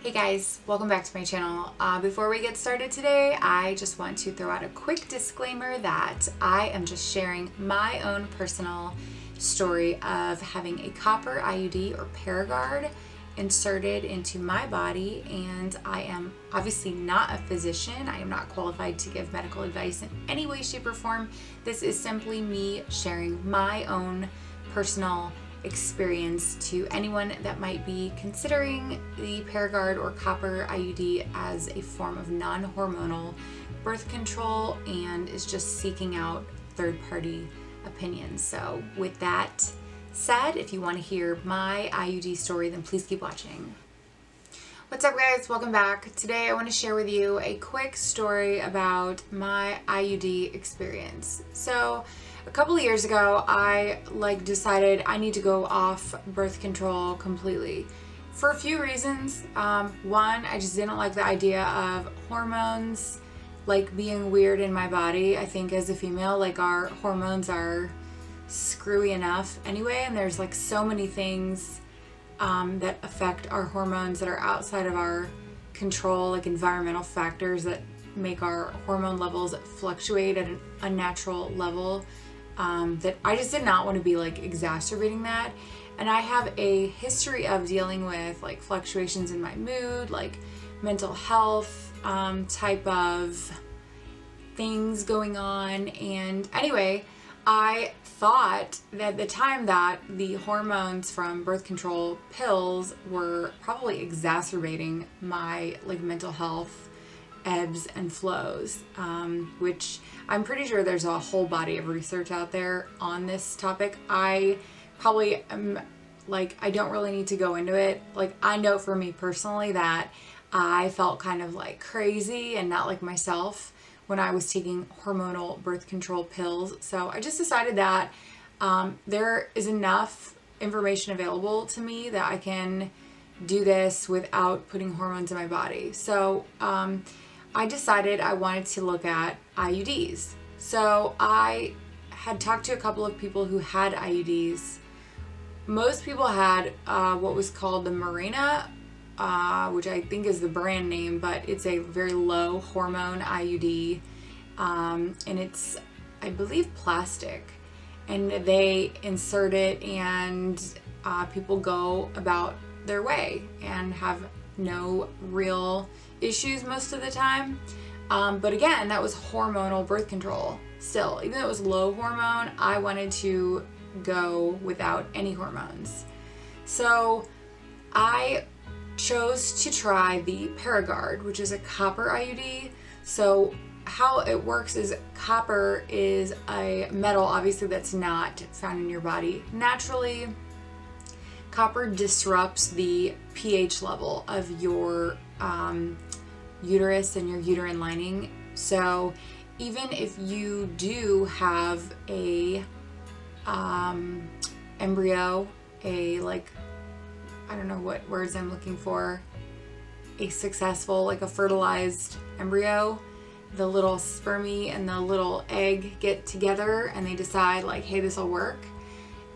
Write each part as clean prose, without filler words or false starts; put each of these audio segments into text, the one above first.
Hey guys, welcome back to my channel. Before we get started today, I just want to throw out a quick disclaimer that I am just sharing my own personal story of having a copper IUD or Paragard inserted into my body, and I am obviously not a physician. I am not qualified to give medical advice in any way, shape, or form. This is simply me sharing my own personal experience to anyone that might be considering the Paragard or copper IUD as a form of non-hormonal birth control and is just seeking out third-party opinions. So with that said, if you want to hear my IUD story, then please keep watching. What's up guys, welcome back. Today I want to share with you a quick story about my IUD experience. So a couple of years ago, I decided I need to go off birth control completely for a few reasons. One, I just didn't like the idea of hormones being weird in my body. I think as a female, our hormones are screwy enough anyway, and there's so many things that affect our hormones that are outside of our control, environmental factors that make our hormone levels fluctuate at an unnatural level. That I just did not want to be exacerbating that. And I have a history of dealing with fluctuations in my mood, mental health type of things going on. And anyway, I thought that at the time that the hormones from birth control pills were probably exacerbating my mental health ebbs and flows, which I'm pretty sure there's a whole body of research out there on this topic. I probably am I don't really need to go into it. I know for me personally that I felt kind of crazy and not like myself when I was taking hormonal birth control pills. So I just decided that there is enough information available to me that I can do this without putting hormones in my body. So I decided I wanted to look at IUDs. So I had talked to a couple of people who had IUDs. Most people had what was called the Mirena, which I think is the brand name, but it's a very low hormone IUD, and it's, I believe, plastic. And they insert it, and people go about their way and have no real issues most of the time. But again, that was hormonal birth control. Still, even though it was low hormone, I wanted to go without any hormones. So I chose to try the Paragard, which is a copper IUD. So how it works is copper is a metal, obviously, that's not found in your body naturally. Copper disrupts the pH level of your uterus and your uterine lining. So even if you do have a embryo, I don't know what words I'm looking for, a successful, a fertilized embryo, the little spermie and the little egg get together and they decide hey, this will work.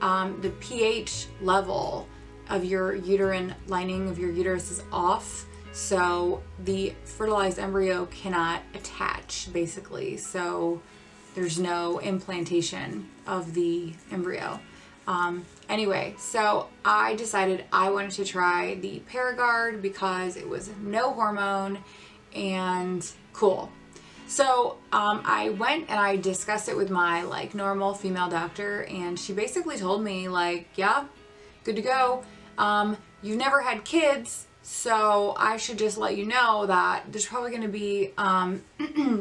The pH level of your uterine lining of your uterus is off, so the fertilized embryo cannot attach, basically. So there's no implantation of the embryo. Anyway, so I decided I wanted to try the Paragard because it was no hormone and cool. So I went and I discussed it with my normal female doctor, and she basically told me yeah, good to go. You've never had kids, so I should just let you know that there's probably going to be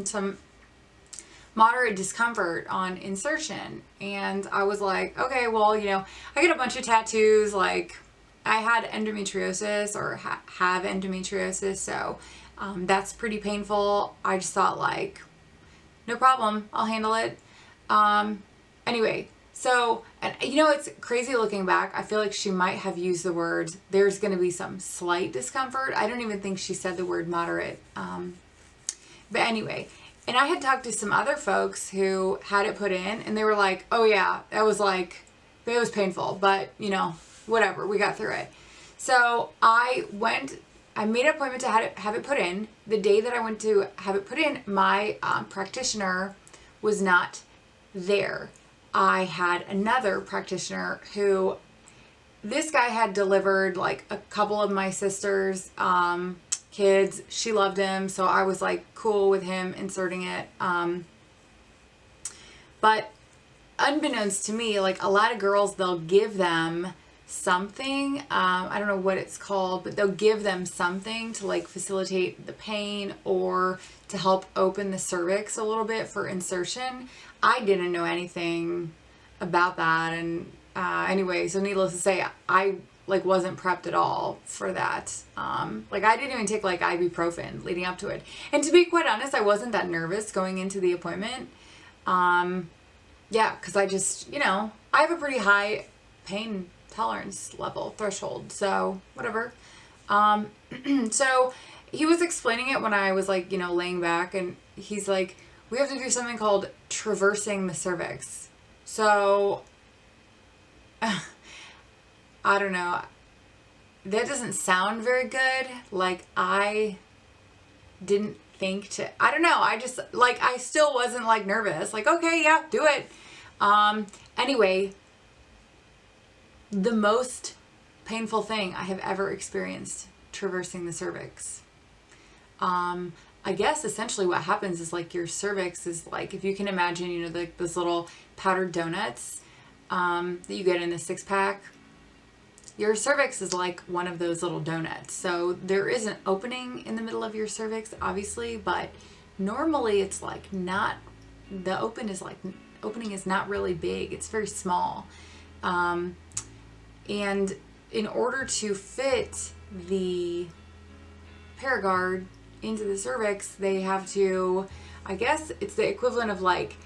some moderate discomfort on insertion. And I was like, okay, well, I get a bunch of tattoos. I had endometriosis or have endometriosis, so that's pretty painful. I just thought no problem, I'll handle it. Anyway, so, and it's crazy looking back. I feel like she might have used the words, there's going to be some slight discomfort. I don't even think she said the word moderate. But anyway, and I had talked to some other folks who had it put in, and they were like, oh yeah, that was it was painful, but whatever, we got through it. So I went I made an appointment to have it put in. The day that I went to have it put in, my practitioner was not there. I had another practitioner who, this guy had delivered like a couple of my sister's kids. She loved him, so I was like cool with him inserting it. But unbeknownst to me, like a lot of girls, they'll give them something, I don't know what it's called, but they'll give them something to like facilitate the pain or to help open the cervix a little bit for insertion. I didn't know anything about that, and anyway, so needless to say, I like wasn't prepped at all for that. Like I didn't even take like ibuprofen leading up to it, and to be quite honest, I wasn't that nervous going into the appointment. Yeah, because I just, you know, I have a pretty high pain tolerance level threshold, so whatever. So he was explaining it when I was like, you know, laying back, and he's like, we have to do something called traversing the cervix. So I don't know, that doesn't sound very good. Like I didn't think to, I don't know, I just like, I still wasn't like nervous, like okay, yeah, do it. Anyway, the most painful thing I have ever experienced traversing the cervix. I guess essentially what happens is like your cervix is like, if you can imagine, you know, those little powdered donuts that you get in the 6-pack. Your cervix is like one of those little donuts. So there is an opening in the middle of your cervix, obviously, but normally it's like not, the opening is not really big. It's very small. And in order to fit the Paragard into the cervix, they have to, I guess it's the equivalent of like,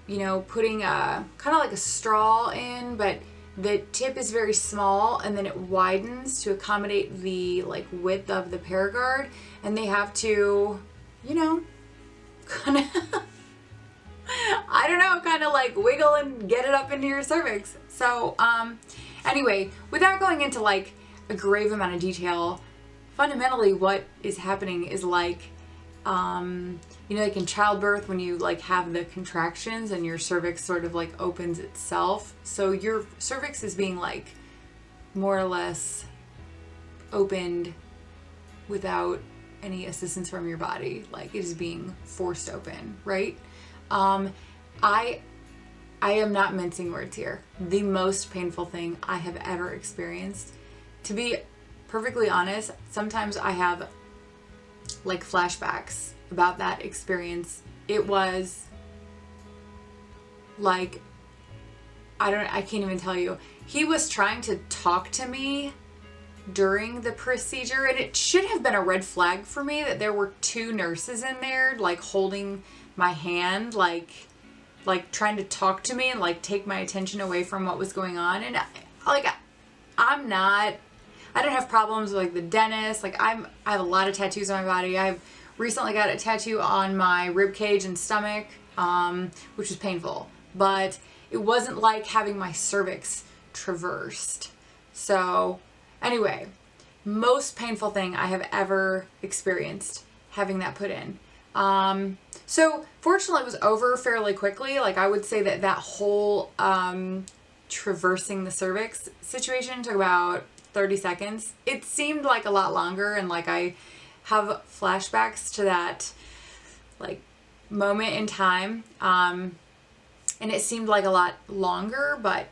you know, putting a kind of like a straw in, but the tip is very small and then it widens to accommodate the like width of the Paragard, and they have to, you know, kind of I don't know, kind of like wiggle and get it up into your cervix. So anyway, without going into like a grave amount of detail, fundamentally what is happening is like, you know, like in childbirth when you like have the contractions and your cervix sort of like opens itself. So your cervix is being like more or less opened without any assistance from your body. Like it is being forced open, right? I am not mincing words here. The most painful thing I have ever experienced. To be perfectly honest, sometimes I have like flashbacks about that experience. It was like, I can't even tell you. He was trying to talk to me during the procedure, and it should have been a red flag for me that there were 2 nurses in there like holding my hand, like trying to talk to me and like take my attention away from what was going on. And like I don't have problems with like the dentist. Like I have a lot of tattoos on my body. I've recently got a tattoo on my rib cage and stomach, which was painful, but it wasn't like having my cervix traversed. So anyway, most painful thing I have ever experienced, having that put in. So fortunately it was over fairly quickly. Like I would say that whole traversing the cervix situation took about 30 seconds. It seemed like a lot longer, and like I have flashbacks to that like moment in time, and it seemed like a lot longer, but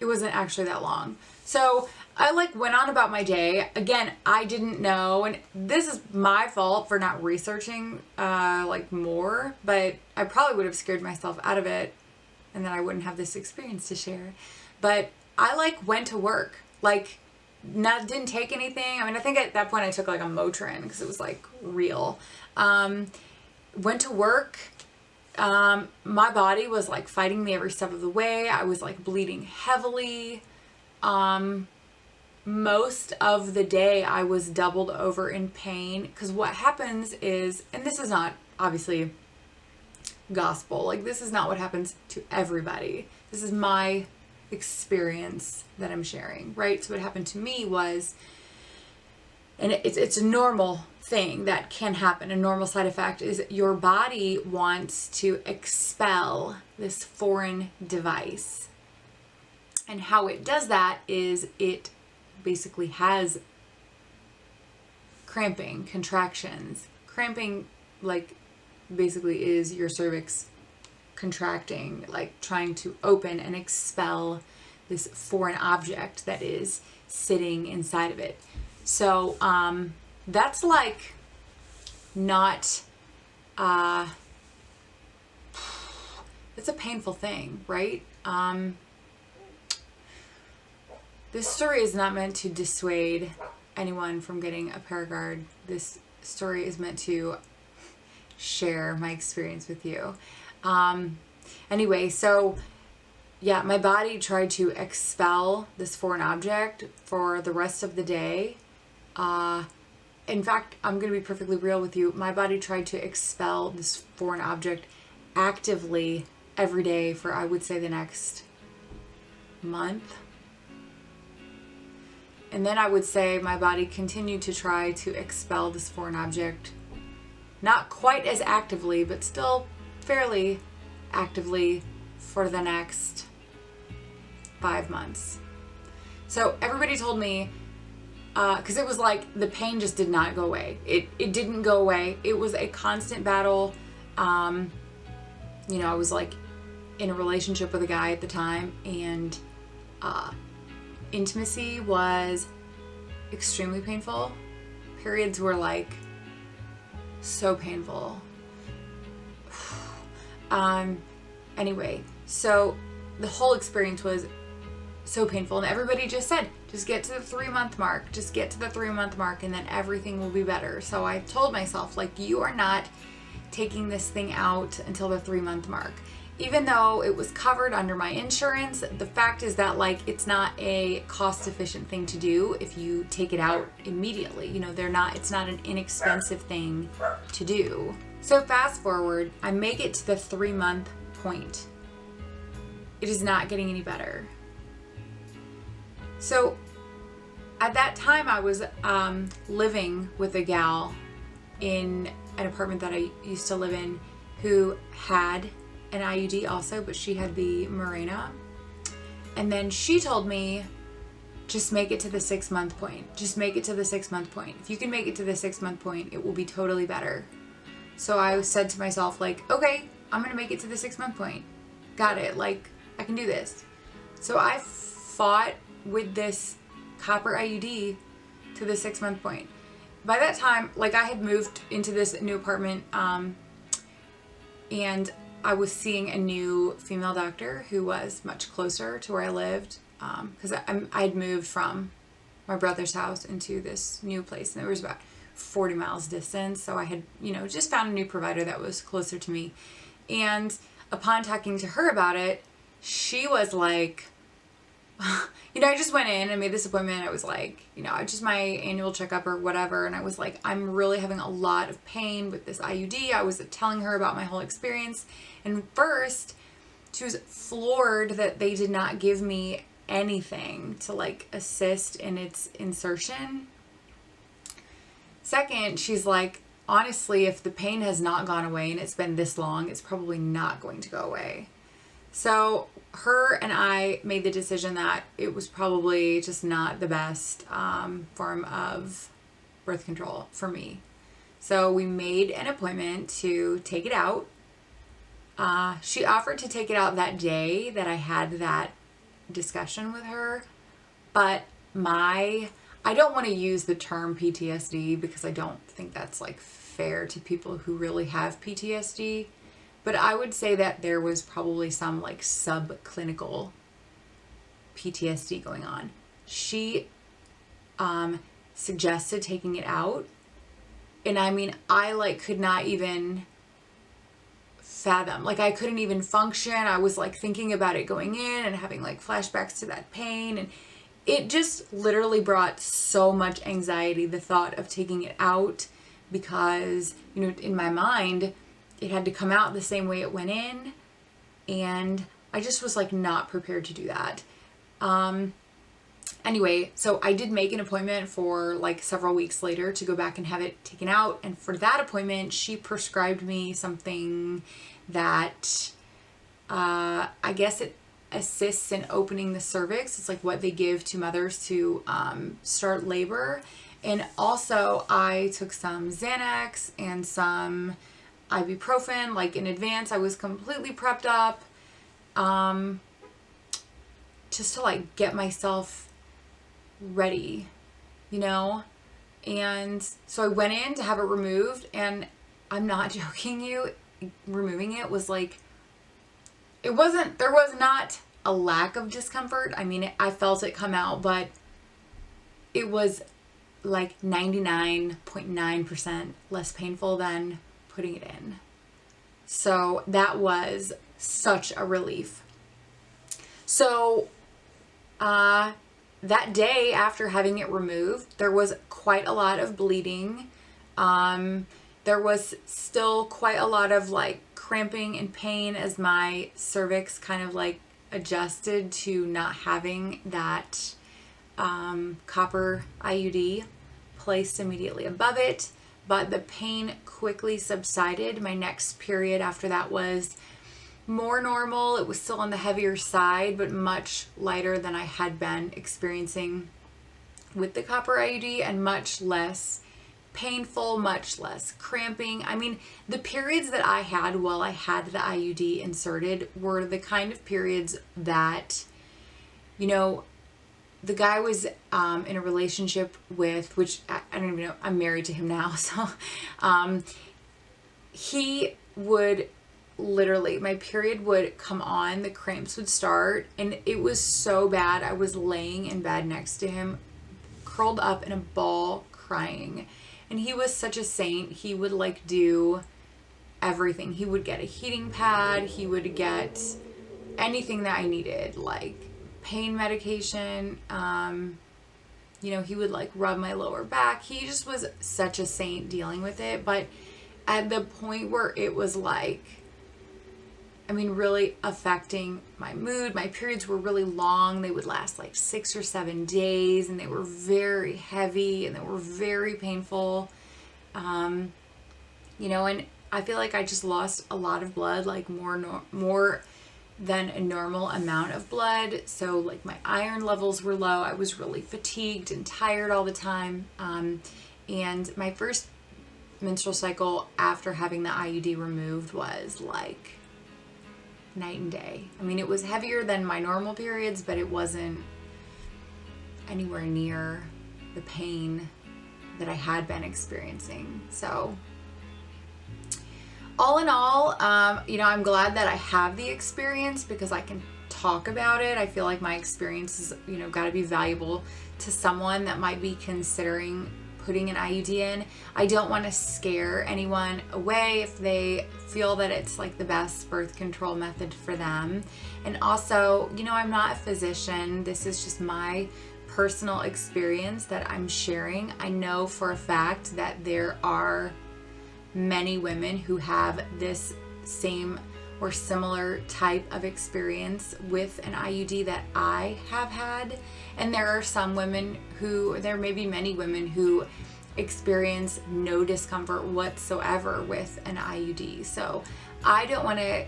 it wasn't actually that long. So I like went on about my day. Again, I didn't know, and this is my fault for not researching like more, but I probably would have scared myself out of it, and then I wouldn't have this experience to share. But I like went to work, like didn't take anything. I mean, I think at that point I took like a Motrin because it was like real. Went to work. My body was like fighting me every step of the way. I was like bleeding heavily. Most of the day I was doubled over in pain, because what happens is, and this is not obviously gospel, like this is not what happens to everybody. This is my experience that I'm sharing, right? So what happened to me was and it's a normal thing that can happen. A normal side effect is your body wants to expel this foreign device. And how it does that is it basically has cramping, contractions. Cramping, like, basically is your cervix contracting, like trying to open and expel this foreign object that is sitting inside of it. So that's like not it's a painful thing, right? This story is not meant to dissuade anyone from getting a Paragard. This story is meant to share my experience with you. Anyway, so yeah, my body tried to expel this foreign object for the rest of the day. In fact, I'm going to be perfectly real with you. My body tried to expel this foreign object actively every day for, I would say, the next month. And then I would say my body continued to try to expel this foreign object, not quite as actively, but still fairly actively for the next 5 months. So everybody told me, because it was like the pain just did not go away. It didn't go away. It was a constant battle. You know, I was like in a relationship with a guy at the time, and intimacy was extremely painful. Periods were like so painful. Anyway, so the whole experience was so painful, and everybody just said, just get to the 3-month mark, just get to the 3-month mark, and then everything will be better. So I told myself, like, you are not taking this thing out until the 3-month mark. Even though it was covered under my insurance, the fact is that, like, it's not a cost-efficient thing to do if you take it out immediately. You know, it's not an inexpensive thing to do. So fast forward, I make it to the 3-month point. It is not getting any better. So at that time, I was living with a gal in an apartment that I used to live in who had an IUD also, but she had the Mirena. And then she told me, just make it to the 6-month point. Just make it to the 6-month point. If you can make it to the 6-month point, it will be totally better. So I said to myself, like, okay, I'm going to make it to the 6-month point. Got it. Like, I can do this. So I fought with this copper IUD to the 6-month point. By that time, like, I had moved into this new apartment, and I was seeing a new female doctor who was much closer to where I lived, because I had moved from my brother's house into this new place, and it was about 40 miles distance. So I had, you know, just found a new provider that was closer to me. And upon talking to her about it, she was like, you know, I just went in and made this appointment. I was like, you know, just my annual checkup or whatever. And I was like, I'm really having a lot of pain with this IUD. I was telling her about my whole experience. And first, she was floored that they did not give me anything to, like, assist in its insertion. Second, she's like, honestly, if the pain has not gone away and it's been this long, it's probably not going to go away. So her and I made the decision that it was probably just not the best form of birth control for me. So we made an appointment to take it out. She offered to take it out that day that I had that discussion with her, but I don't want to use the term PTSD because I don't think that's, like, fair to people who really have PTSD. But I would say that there was probably some, like, subclinical PTSD going on. She suggested taking it out. And I mean, I, like, could not even fathom. Like, I couldn't even function. I was, like, thinking about it going in and having, like, flashbacks to that pain. And it just literally brought so much anxiety, the thought of taking it out, because, you know, in my mind, it had to come out the same way it went in, and I just was, like, not prepared to do that. Anyway, so I did make an appointment for like several weeks later to go back and have it taken out. And for that appointment, she prescribed me something that I guess it assists in opening the cervix. It's like what they give to mothers to start labor. And also I took some Xanax and some ibuprofen like in advance. I was completely prepped up just to like get myself ready, you know? And so I went in to have it removed, and I'm not joking you, removing it was like, there was not a lack of discomfort. I mean, I felt it come out, but it was like 99.9% less painful than putting it in. So that was such a relief. So, that day after having it removed, there was quite a lot of bleeding. There was still quite a lot of like cramping and pain as my cervix kind of like adjusted to not having that copper IUD placed immediately above it, but the pain quickly subsided. My next period after that was more normal. It was still on the heavier side, but much lighter than I had been experiencing with the copper IUD, and much less painful, much less cramping. I mean, the periods that I had while I had the IUD inserted were the kind of periods that, you know, the guy was in a relationship with, which I don't even know, I'm married to him now, so he would literally, my period would come on, the cramps would start, and it was so bad. I was laying in bed next to him, curled up in a ball, crying. And he was such a saint. He would like do everything. He would get a heating pad. He would get anything that I needed, like pain medication. You know, he would like rub my lower back. He just was such a saint dealing with it. But at the point where it was like, I mean, really affecting my mood. My periods were really long. They would last like 6 or 7 days, and they were very heavy, and they were very painful. You know, and I feel like I just lost a lot of blood, like more than a normal amount of blood. So like my iron levels were low. I was really fatigued and tired all the time. And my first menstrual cycle after having the IUD removed was like night and day. I mean, it was heavier than my normal periods, but it wasn't anywhere near the pain that I had been experiencing. So all in all, you know, I'm glad that I have the experience because I can talk about it. I feel like my experience is, you know, got to be valuable to someone that might be considering putting an IUD in. I don't want to scare anyone away if they feel that it's like the best birth control method for them. And also, you know, I'm not a physician. This is just my personal experience that I'm sharing. I know for a fact that there are many women who have this same or similar type of experience with an IUD that I have had. And there are some women who, there may be many women who experience no discomfort whatsoever with an IUD. So I don't want to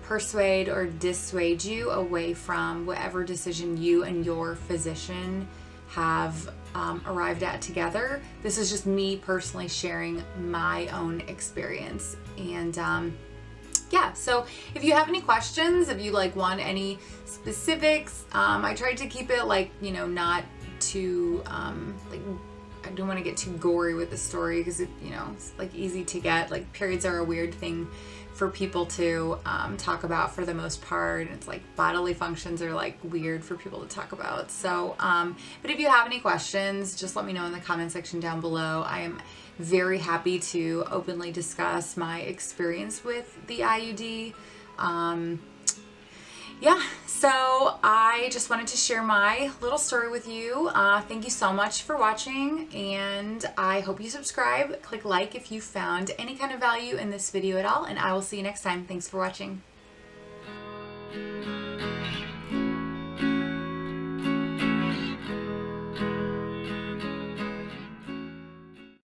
persuade or dissuade you away from whatever decision you and your physician have arrived at together. This is just me personally sharing my own experience. And yeah, so if you have any questions, if you like want any specifics, I tried to keep it like, you know, not too like, I don't want to get too gory with the story because it, you know, it's like easy to get, like periods are a weird thing for people to talk about for the most part. It's like bodily functions are like weird for people to talk about. So, but if you have any questions, just let me know in the comment section down below. I am very happy to openly discuss my experience with the IUD. Yeah, so I just wanted to share my little story with you. Thank you so much for watching, and I hope you subscribe. Click like if you found any kind of value in this video at all, and I will see you next time. Thanks for watching.